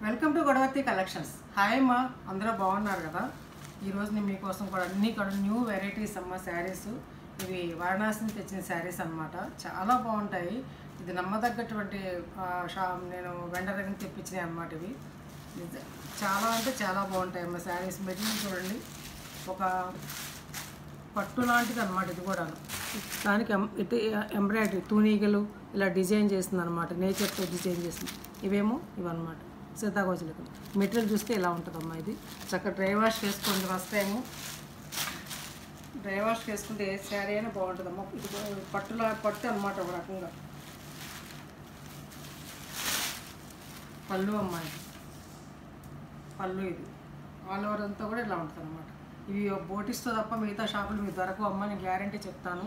Welcome to Godavathi collections. Hi అమ్మా, అందరూ బాగున్నారు కదా. ఈరోజు నేను మీకోసం కూడా అన్ని కూడా న్యూ వెరైటీస్ అమ్మ శారీస్. ఇవి వారణాసి నుంచి తెచ్చిన శారీస్ అన్నమాట. చాలా బాగుంటాయి. ఇది నమ్మదగ్గటువంటి నేను వెండర్ దగ్గర తెప్పించినాయి అన్నమాట. ఇవి చాలా అంటే చాలా బాగుంటాయి అమ్మ శారీస్. మెటీరియల్ చూడండి, ఒక పట్టు లాంటిది అనమాట. ఇది కూడా దానికి ఎంబ్రాయిడరీ తూనీగలు ఇలా డిజైన్ చేస్తుంది అనమాట. నేచర్తో డిజైన్ చేస్తుంది. ఇవేమో ఇవన్నమాట సీతాకోజులకు. మెటీరియల్ చూస్తే ఇలా ఉంటుందమ్మా. ఇది చక్కగా డ్రై వాష్ చేసుకోండి. ఫస్ట్ టైము డ్రై వాష్ చేసుకుంటే ఏ శారీ అయినా బాగుంటుందమ్మా. ఇది పట్టు అనమాట. ఒక రకంగా పళ్ళు అమ్మాయి పళ్ళు. ఇది ఆల్ ఓవర్ అంతా కూడా ఇలా ఉంటుంది అనమాట. ఇవి బోటిస్తో తప్ప మిగతా షాపులు మీకు దొరకవు అమ్మ, నేను గ్యారంటీ చెప్తాను.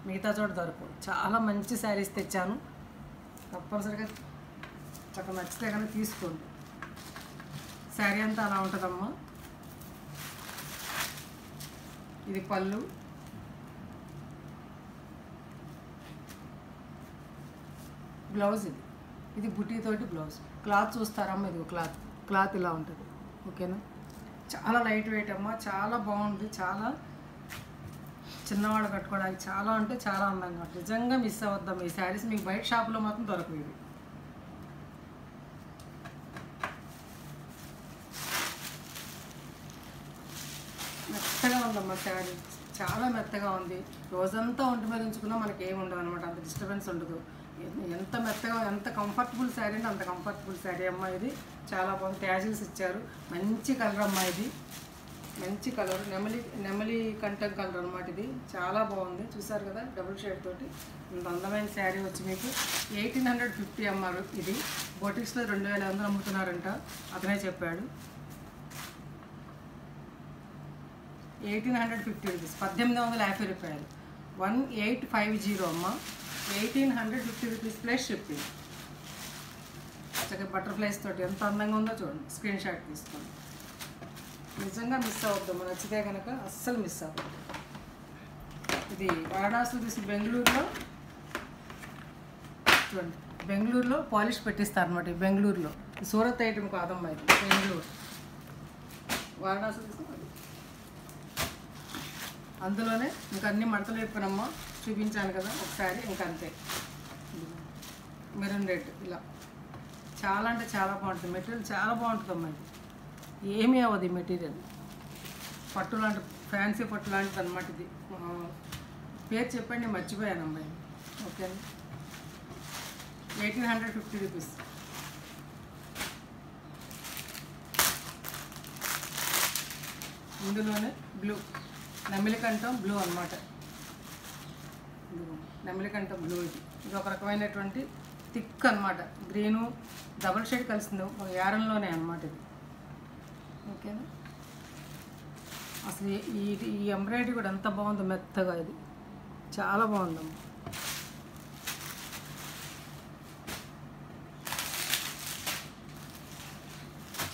మిగతా చోట దొరకవు. చాలా మంచి శారీస్ తెచ్చాను. తప్పనిసరిగా చక్కగా నచ్చితే కనుక తీసుకోండి. శారీ అంతా అలా ఉంటుందమ్మా. ఇది పళ్ళు. బ్లౌజ్ ఇది బుటీతోటి బ్లౌజ్. క్లాత్ చూస్తారమ్మా. ఇది క్లాత్ ఇలా ఉంటుంది. ఓకేనా. చాలా లైట్ వెయిట్ అమ్మ, చాలా బాగుంది. చాలా చిన్నవాళ్ళు కట్టుకోవడానికి చాలా అంటే చాలా అందంగా ఉంటుంది. నిజంగా మిస్ అవద్దాం ఈ శారీస్. మీకు బయట షాపులో మాత్రం దొరకవు. ఇవి మెత్తగా ఉందమ్మా శారీ, చాలా మెత్తగా ఉంది. రోజంతా ఒంటి మీద ఉంచుకున్నా మనకి ఏమి ఉండదు అనమాట. అంత డిస్టర్బెన్స్ ఉండదు. ఎంత మెత్తగా, ఎంత కంఫర్టబుల్ శారీ అంటే అంత కంఫర్టబుల్ శారీ అమ్మ. ఇది చాలా బాగుంది. ట్యాజిల్స్ ఇచ్చారు. మంచి కలర్ అమ్మ. ఇది మంచి కలర్, నెమలి కంఠం కలర్ అనమాట. ఇది చాలా బాగుంది. చూసారు కదా, డబుల్ షేడ్ తోటి ఇంత అందమైన శారీ వచ్చి మీకు 1850 అమ్మారు. ఇది బొటిక్స్లో 2500 అమ్ముతున్నారంట. అతనే చెప్పాడు. 1850 రూపీస్, 1850 రూపాయలు. 1850 అమ్మ. 1850 రూపీస్ ప్లస్ షిప్పింగ్. చక్కగా బటర్ఫ్లైస్ తోటి ఎంత అందంగా ఉందో చూడండి. స్క్రీన్ షాట్ తీసుకోండి. నిజంగా మిస్ అవ్వద్దాము. నచ్చితే కనుక అస్సలు మిస్ అవ్వద్దు. ఇది వారణాసి తీసి బెంగళూరులో చూడండి. బెంగళూరులో పాలిష్ పెట్టిస్తారు అనమాట. బెంగళూరులో సూరత్ ఐటమ్ కాదమ్మా. ఇది బెంగళూరు. వారణాసి తీసి అందులోనే ఇంకా అన్ని మడతలు చెప్పానమ్మా. చూపించాను కదా ఒకసారి, ఇంకా అంతే. మెరూన్ రెడ్ ఇలా చాలా అంటే చాలా బాగుంటుంది. మెటీరియల్ చాలా బాగుంటుందమ్మా. ఇది ఏమీ అవ్వదు. ఈ మెటీరియల్ పట్టు లాంటి, ఫ్యాన్సీ పట్టు లాంటిది అనమాట. ఇది పేరు చెప్పండి, మర్చిపోయాను అమ్మాయి. ఓకే. 1850 రూపీస్. ఇందులోనే బ్లూ, నెమలికంఠం బ్లూ అనమాట. నెమలికంఠం బ్లూ. ఇది ఒక రకమైనటువంటి థిక్ అనమాట. గ్రీను డబుల్ షేడ్ కలిసింది ఒక యారంలోనే అనమాట ఇది. ఓకేనా. అసలు ఈ ఎంబ్రాయిడరీ కూడా ఎంత బాగుందో, మెత్తగా. ఇది చాలా బాగుందమ్మా.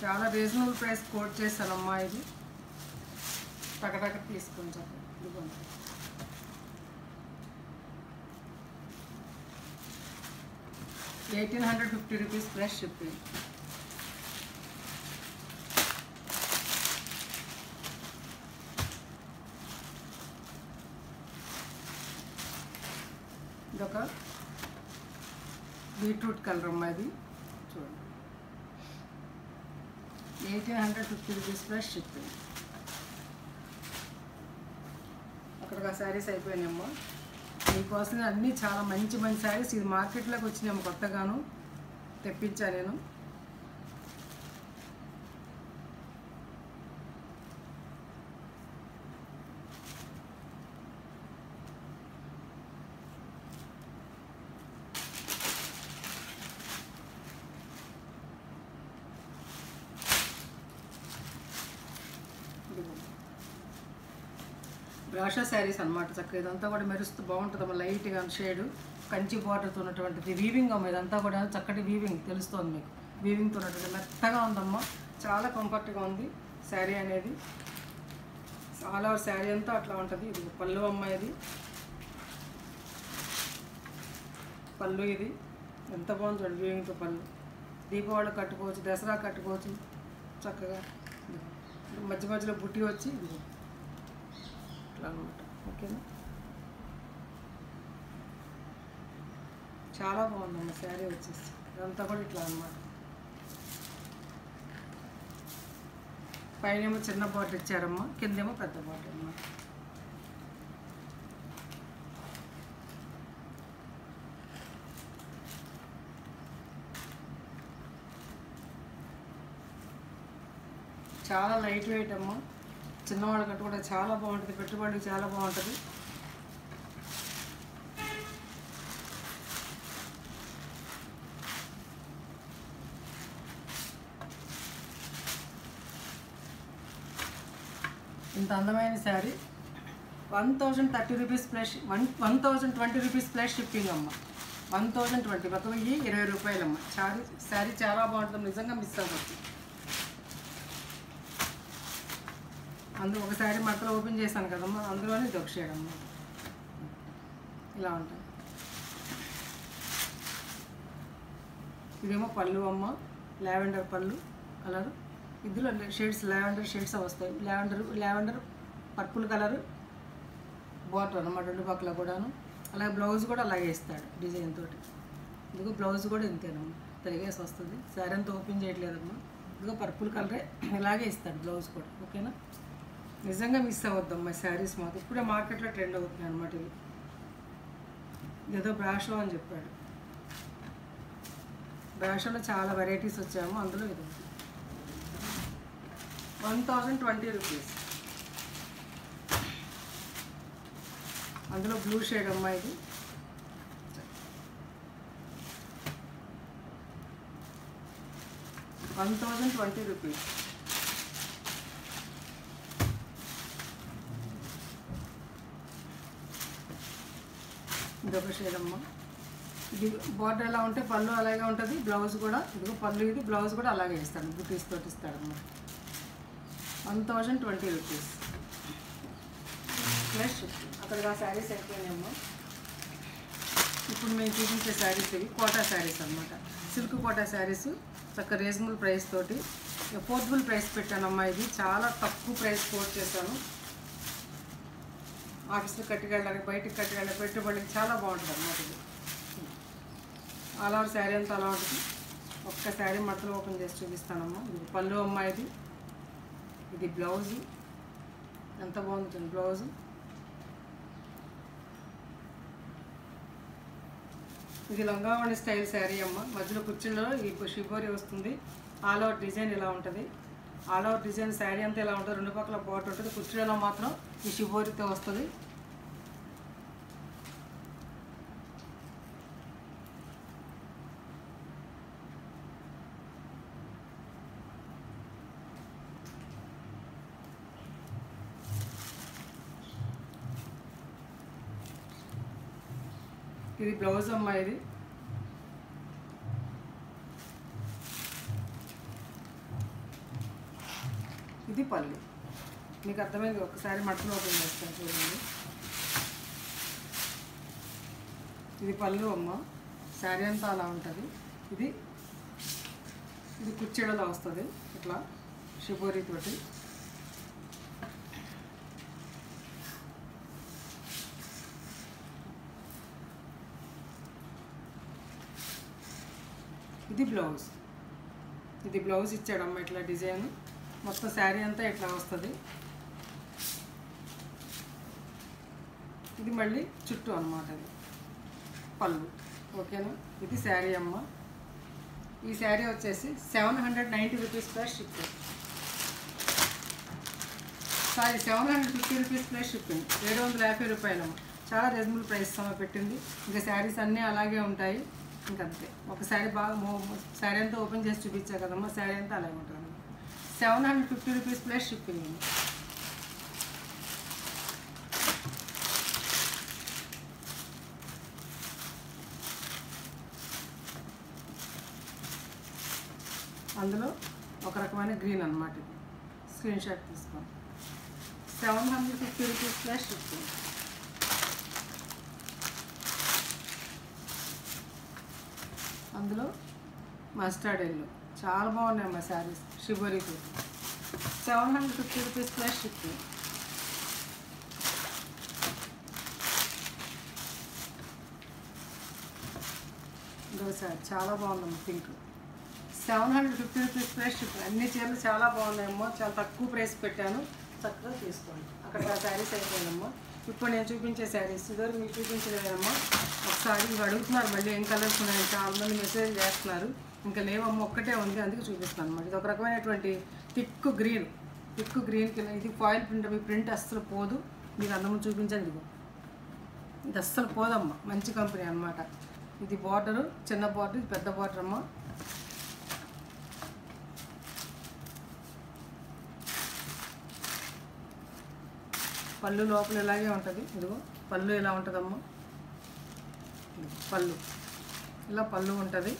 చాలా రీజనబుల్ ప్రైస్ కోట్ చేశానమ్మా. ఇది టకటక తీసుకుంటాను. 1850 రూపీస్ ప్లస్ షిప్పింగ్. ఇదొక బీట్రూట్ కలర్ అమ్మా. ఇది చూడండి. 1850 రూపీస్ ప్లస్ షిప్పింగ్. అక్కడికి ఆ శారీస్ అయిపోయినాయమ్మా. మీకోసం అన్నీ చాలా మంచి మంచి శారీస్. ఇది మార్కెట్లోకి వచ్చినాము, కొత్తగాను తెప్పించా నేను. బ్రాషా శారీస్ అనమాట. చక్కగా ఇదంతా కూడా మెరుస్తూ బాగుంటుందమ్మా. లైట్గా షేడు, కంచి బార్డర్తో ఉన్నటువంటిది. వీవింగ్ అమ్మ. ఇదంతా కూడా చక్కటి వీవింగ్ తెలుస్తుంది మీకు. వీవింగ్తో ఉన్నటువంటి మెత్తగా ఉందమ్మా. చాలా కంఫర్ట్గా ఉంది శారీ అనేది. ఆల్ ఓవర్ శారీ అంతా అట్లా ఉంటుంది. ఇది పళ్ళు అమ్మ. ఇది పళ్ళు. ఇది ఎంత బాగుంది చూడండి. వీవింగ్తో పళ్ళు. దీపావళి కట్టుకోవచ్చు, దసరా కట్టుకోవచ్చు చక్కగా. మధ్య మధ్యలో బుట్టి వచ్చి ఇట్లా అనమాట. ఓకేనా, చాలా బాగుందమ్మా శారీ వచ్చేసి. ఇదంతా కూడా ఇట్లా అనమాట. పైనేమో చిన్న బాటిల్ ఇచ్చారమ్మా, కిందేమో పెద్ద బాటిల్ అన్నమాట. చాలా లైట్ వెయిట్ అమ్మా, చిన్నవాళ్ళ కట్టు కూడా చాలా బాగుంటుంది, పెట్టుబడికి చాలా బాగుంటుంది. ఇంత అందమైన sari 1030 rupees plus 1020 rupees plus shipping అమ్మ. 1020, 1020 రూపాయలమ్మ. శారీ చాలా బాగుంటుంది, నిజంగా మిస్ అవ్వచ్చు. అందులో ఒక శారీ మట్టలో ఓపెన్ చేశాను కదమ్మా, అందులోనే ఇది ఒక షేడ్ అమ్మ. ఇలా ఉంటుంది. ఇదేమో పళ్ళు అమ్మ, లావెండర్ పళ్ళు కలరు. ఇందులో షేడ్స్ లావెండర్ షేడ్స్ వస్తాయి. లావెండర్ పర్పుల్ కలరు బాటర్ అన్నమాట, రెండు పక్కల కూడాను. అలాగే బ్లౌజ్ కూడా అలాగే ఇస్తాడు డిజైన్ తోటి. ఇదిగో బ్లౌజ్ కూడా ఇంతేనమ్మా, తిరిగేసి వస్తుంది. శారీ అంతా ఓపెన్ చేయట్లేదమ్మా. ఇదిగో పర్పుల్ కలరే ఇలాగే ఇస్తాడు బ్లౌజ్ కూడా. ఓకేనా, నిజంగా మిస్ అవ్వద్దమ్మా శారీస్ మాత్రం. ఇప్పుడే మార్కెట్లో ట్రెండ్ అవుతున్నాయి అనమాట. ఇవి ఏదో బ్రాషో అని చెప్పాడు. బ్రాషోలో చాలా వెరైటీస్ వచ్చాము, అందులో ఇది 1020 రూపీస్. అందులో బ్లూ షేడ్ అమ్మా, ఇది 1020 రూపీస్. ఇదొక షేడ్ అమ్మ. ఇది బార్డర్ ఎలా ఉంటే పళ్ళు అలాగే ఉంటుంది, బ్లౌజ్ కూడా ఇదిగో పళ్ళు, ఇది బ్లౌజ్ కూడా అలాగే ఇస్తాడు, బుటీస్ తోటి ఇస్తాడమ్మా. 1020 రూపీస్ ప్లస్ అక్కడికి ఆ శారీస్ అయిపోయినాయమ్మా. ఇప్పుడు మేము చూపించే శారీస్ ఇవి కోటా శారీస్ అనమాట. సిల్క్ కోటా శారీస్ చక్కగా రీజనబుల్ ప్రైస్ తోటి, అఫోర్డబుల్ ప్రైస్ పెట్టానమ్మా. ఇది చాలా తక్కువ ప్రైస్ కోట్ చేశాను. ఆఫీస్లో కట్టుకెళ్ళడానికి, బయటకు కట్టుకెళ్ళడానికి, పెట్టుబడికి చాలా బాగుంటుంది అన్నమాట. ఇది అలా శారీ అంతా అలా ఉంటుంది. ఒక్క శారీ మట్టలో ఓపెన్ చేసి చూపిస్తానమ్మా. ఇది పళ్ళు అమ్మ, ఇది బ్లౌజు. ఎంత బాగుంటుంది బ్లౌజు. ఇది లంగావణి స్టైల్ శారీ అమ్మ. మధ్యలో కుర్చీలో ఈ షిబోరి వస్తుంది. ఆల్ ఓవర్ డిజైన్ ఇలా ఉంటుంది. ఆల్ ఓవర్ డిజైన్ శారీ అంతా ఇలా ఉంటుంది. రెండు పక్కల బాట్ ఉంటుంది. కుర్చీలో మాత్రం ఈ షిబోరితో వస్తుంది. ఇది బ్లౌజ్ అమ్మ. ఇది పళ్ళు. మీకు అర్థమైంది, ఒకసారి మట్టలు ఓపెన్ చేస్తాను చూడండి. ఇది పళ్ళు అమ్మ. శారీ అంతా అలా ఉంటుంది. ఇది కుర్చీడలో వస్తుంది ఇట్లా షిబోరి తోటి. ఇది బ్లౌజ్ ఇచ్చాడమ్మ. ఇట్లా డిజైన్ మొత్తం శారీ అంతా ఇట్లా వస్తుంది. ఇది మళ్ళీ చుట్టూ అన్నమాట, ఇది పళ్ళు. ఓకేనా, ఇది శారీ అమ్మ. ఈ శారీ వచ్చేసి 790 rupees plus shipping. Sorry 750 rupees plus shipping. 750 రూపాయలమ్మ. చాలా రీజనబుల్ ప్రైస్ అమ్మ పెట్టింది. ఇంకా శారీస్ అన్నీ అలాగే ఉంటాయి. ఇంకంతే. ఒక శారీ బాగా శారీ అంతా ఓపెన్ చేసి చూపించా కదమ్మా, శారీ అంతా అలాగే ఉంటుంది. 750 రూపీస్ ప్లస్ షిప్పింగ్. అందులో ఒక రకమైన గ్రీన్ అన్నమాట. ఇది స్క్రీన్ షాట్ తీసుకోండి. 750 రూపీస్ ప్లస్ షిప్పింగ్. అందులో మస్టర్డ్ ఎల్లో చాలా బాగున్నాయమ్మా శారీస్. షిబోరీతో 750 rupees plus shipping. ఇంకో శారీ చాలా బాగుందమ్మా పింక్. 750 rupees plus shipping. అన్ని చీరలు చాలా బాగున్నాయమ్మా. చాలా తక్కువ ప్రైస్ పెట్టాను, చక్కగా తీసుకోండి. అక్కడ ఆ శారీస్ అయిపోయిందమ్మా. ఇప్పుడు నేను చూపించే శారీస్ ఇద్దరు మీకు చూపించలేదమ్మా. ఒకసారి మీరు అడుగుతున్నారు మళ్ళీ ఏం కలర్స్ ఉన్నాయని చాలామంది మెసేజ్ చేస్తున్నారు. ఇంకా లేవమ్మ, ఒక్కటే ఉంది, అందుకే చూపిస్తాను అన్నమాట. ఇది ఒక రకమైనటువంటి థిక్ గ్రీన్ కింద ఇది ఫాయిల్ ప్రింట్. మీ ప్రింట్ అస్సలు పోదు. మీకు అందము చూపించండి. ఇదిగో ఇది అస్సలు పోదమ్మా, మంచి కంపెనీ అన్నమాట. ఇది బార్డరు చిన్న బార్డర్, ఇది పెద్ద బార్డర్ అమ్మ. పళ్ళు లోపల ఇలాగే ఉంటుంది. ఇదిగో పళ్ళు ఇలా ఉంటుందమ్మా. పళ్ళు ఇలా పళ్ళు ఉంటుంది.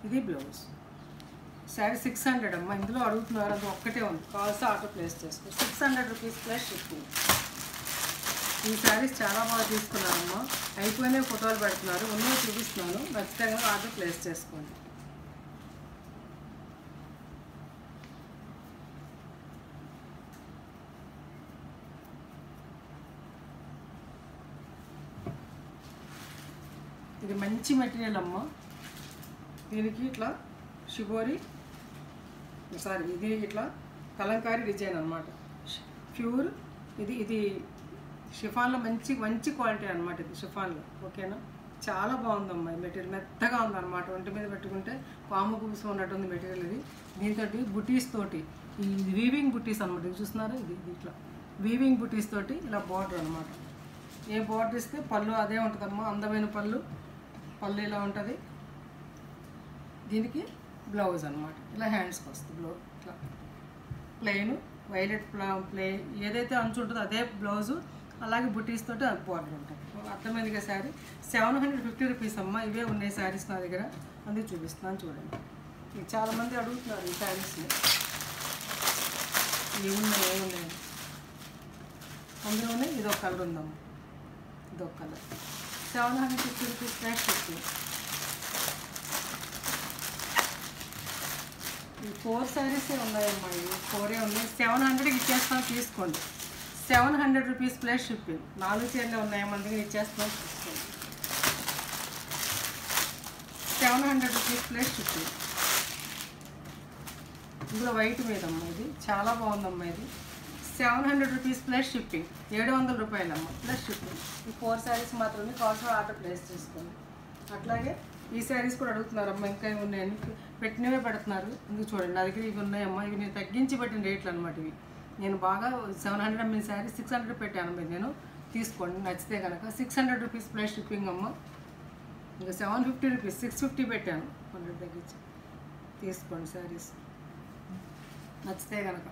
ఇది బ్లౌజ్. శారీ 600 అమ్మ. ఇందులో అడుగుతున్నారు, అది ఒక్కటే ఉంది, కావాల్సి ఆర్డర్ ప్లేస్ చేసుకో. 600 రూపీస్ ప్లస్ షిప్పింగ్. ఈ శారీస్ చాలా బాగా తీసుకున్నారమ్మా. అయిపోయినాయి ఫోటోలు పెడుతున్నారు, ఉన్నవి చూపిస్తున్నాను. ఖచ్చితంగా ఆర్డర్ ప్లేస్ చేసుకోండి. ఇది మంచి మెటీరియల్ అమ్మ. దీనికి ఇట్లా షిబోరి ఇది ఇట్లా కలంకారీ డిజైన్ అనమాట. ప్యూర్ ఇది షిఫాన్లో మంచి క్వాలిటీ అనమాట. ఇది షిఫాన్లో ఓకేనా. చాలా బాగుందమ్మా ఈ మెటీరియల్. మెత్తగా ఉందన్నమాట. ఒంటి మీద పెట్టుకుంటే పాము కూసు ఉన్నట్టుంది మెటీరియల్. ఇది దీంతో బుటీస్ తోటి, ఇది వీవింగ్ బుటీస్ అనమాట. ఇది చూస్తున్నారా, ఇది ఇట్లా వీవింగ్ బుటీస్ తోటి ఇలా బార్డర్ అనమాట. ఏ బార్డర్ ఇస్తే పళ్ళు అదే ఉంటుందమ్మా. అందమైన పళ్ళు ఇలా ఉంటుంది. దీనికి బ్లౌజ్ అనమాట. ఇలా హ్యాండ్స్కి వస్తుంది బ్లౌజ్. ఇట్లా ప్లెయిన్ వైలెట్ ఏదైతే అంచు ఉంటుందో అదే బ్లౌజు, అలాగే బుటీస్ తోటి అది బార్డర్ ఉంటుంది. అర్థమైందిగా శారీ. 750 రూపీస్ అమ్మ. ఇవే ఉన్నాయి శారీస్ నా దగ్గర, అందుకే చూపిస్తున్నాను చూడండి. చాలామంది అడుగుతున్నారు ఈ శారీస్ని ఏమున్నాయి. అందులోనే ఇదొక కలర్ ఉందమ్మా. ఇదొక కలర్. 750 rupees plus shipping. ఈ 4 శారీసే ఉన్నాయమ్మా. ఇవి 4 ఉన్నాయి. 700కి ఇచ్చేస్తాం, తీసుకోండి. 700 రూపీస్ ప్లస్ షిప్పింగ్. 4 చీరలే ఉన్నాయమ్మా, అందుకని ఇచ్చేస్తాం, తీసుకోండి. 700 రూపీస్ ప్లస్ షిప్పింగ్. ఇందులో వైట్ మీదమ్మా. ఇది చాలా బాగుందమ్మా. ఇది 700 రూపీస్ ప్లస్ షిప్పింగ్. 700 రూపాయలమ్మా ప్లస్ షిప్పింగ్. ఈ 4 శారీస్ మాత్రమే, కావాల్సిన ఆర్డర్ ప్లేస్ చేసుకోండి. అట్లాగే ఈ శారీస్ కూడా అడుగుతున్నారమ్మా. ఇంకా ఇవి ఉన్నాయని పెట్టినవే పెడుతున్నారు. ఇందుకు చూడండి, నా దగ్గర ఇవి ఉన్నాయమ్మా. ఇవి నేను తగ్గించి పెట్టిన రేట్లు అనమాట. ఇవి నేను బాగా 700 అమ్మిన శారీ 600 పెట్టాను. మీరు నేను తీసుకోండి నచ్చితే కనుక. 600 రూపీస్ ప్లస్ షిప్పింగ్ అమ్మ. ఇంకా 750 రూపీస్ 650 పెట్టాను, 100 తగ్గించి తీసుకోండి శారీస్ నచ్చితే కనుక.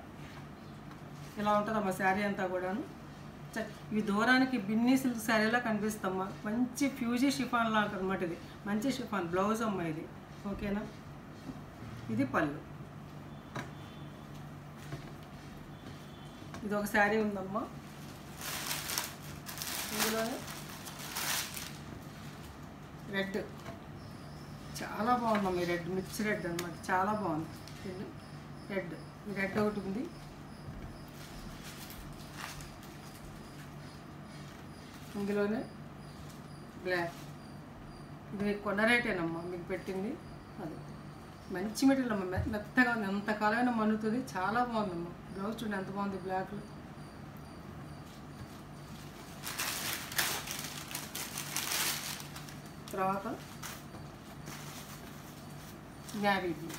ఇలా ఉంటుందమ్మా శారీ అంతా కూడాను. ఇవి దూరానికి బిన్నీ సిల్క్ శారీలా కనిపిస్తామ్మా. మంచి ఫ్యూజీ షిఫాన్ లా ఉంటుంది అన్నమాట. ఇది మంచి షిఫాన్ బ్లౌజ్ అమ్మ. ఇది ఓకేనా. ఇది పళ్ళు. ఇది ఒక శారీ ఉందమ్మా. ఇందులోనే రెడ్ చాలా బాగుందమ్మా. ఈ రెడ్ మిక్స్ రెడ్ అనమాట, చాలా బాగుంది. రెడ్ ఈ రెడ్ ఒకటి ఉంది. ఇందులోనే బ్లాక్. ఇది మీకు కొన్న రేటేనమ్మా మీకు పెట్టింది. అది మంచి మెటీరియల్ అమ్మ. మెత్తగా ఉంది, ఎంతకాలమైనా మన్నుతుంది. చాలా బాగుందమ్మా. బ్లౌజ్ చూడండి ఎంత బాగుంది బ్లాక్. తర్వాత నేవీ బ్లూ.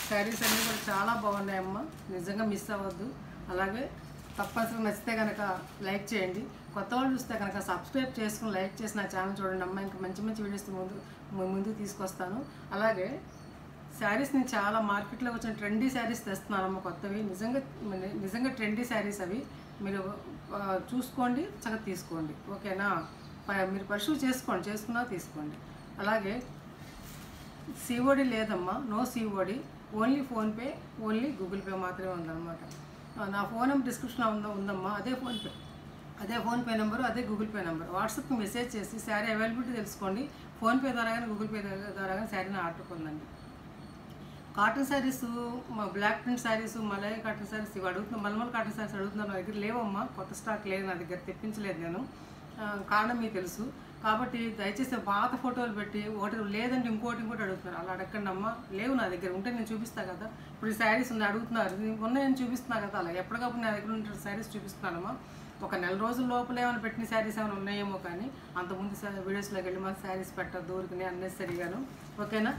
శారీస్ అన్నీ కూడా చాలా బాగున్నాయమ్మా. నిజంగా మిస్ అవ్వద్దు. అలాగే తప్పనిసరిగా నచ్చితే కనుక లైక్ చేయండి. కొత్త వాళ్ళు చూస్తే కనుక సబ్స్క్రైబ్ చేసుకుని లైక్ చేసి నా ఛానల్ చూడండి అమ్మా. ఇంకా మంచి వీడియోస్ ముందు తీసుకొస్తాను. అలాగే శారీస్ నేను చాలా మార్కెట్లో వచ్చిన ట్రెండీ శారీస్ తెస్తున్నానమ్మ, కొత్తవి. నిజంగా ట్రెండీ శారీస్ అవి. మీరు చూసుకోండి, చక్కగా తీసుకోండి, ఓకేనా. మీరు పరిశీలి చేసుకున్నా తీసుకోండి. అలాగే సిఓడి లేదమ్మా, no COD, only PhonePe, only Google Pay మాత్రమే ఉందన్నమాట. నా ఫోన్ నెంబర్ డిస్క్రిప్షన్లో ఉందమ్మా, అదే ఫోన్పే నెంబరు, అదే గూగుల్ పే నెంబర్. వాట్సాప్కి మెసేజ్ చేసి శారీ అవైలబిలిటీ తెలుసుకోండి. ఫోన్పే ద్వారా కానీ గూగుల్ పే ద్వారా కానీ శారీని ఆర్డర్ పొందండి. Cotton saris, block print saris, malai cotton saris ఇవి అడుగుతున్నా, మల్మల్ కాటన్ శారీస్ అడుగుతున్నాను. నా దగ్గర లేవమ్మా, కొత్త స్టాక్ లేదు నా దగ్గర, తెప్పించలేదు నేను. కారణం మీకు తెలుసు కాబట్టి దయచేసి పాత ఫోటోలు పెట్టి ఒకటి లేదంటే ఇంకోటి అడుగుతున్నారు. అలా అడగండి అమ్మా, లేవు నా దగ్గర, ఉంటే నేను చూపిస్తాను కదా. ఇప్పుడు ఈ శారీస్ ఉన్నాయి అడుగుతున్నారు, మొన్న నేను చూపిస్తున్నా కదా. అలా ఎప్పటికప్పుడు నా దగ్గర ఉంటే శారీస్ చూపిస్తున్నానమ్మా. ఒక నెల రోజుల లోపల ఏమైనా పెట్టిన శారీస్ ఏమైనా ఉన్నాయేమో, కానీ అంతకుముందు వీడియోస్లోకి వెళ్ళి మాకు శారీస్ పెట్టద్దు ఊరికి అన్నెసరిగాను, ఓకేనా.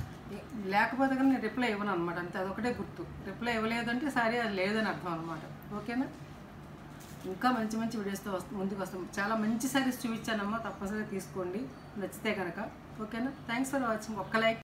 లేకపోతే కానీ నేను రిప్లై ఇవ్వను అనమాట, అంతే. అదొకటే గుర్తు. రిప్లై ఇవ్వలేదంటే శారీ అది లేదని అర్థం అనమాట, ఓకేనా. ఇంకా మంచి వీడియోస్తో ముందుకు వస్తాం. చాలా మంచి శారీస్ చూపించానమ్మా, తప్పనిసరిగా తీసుకోండి నచ్చితే కనుక, ఓకేనా. Thanks for watching. ఒక్క లైక్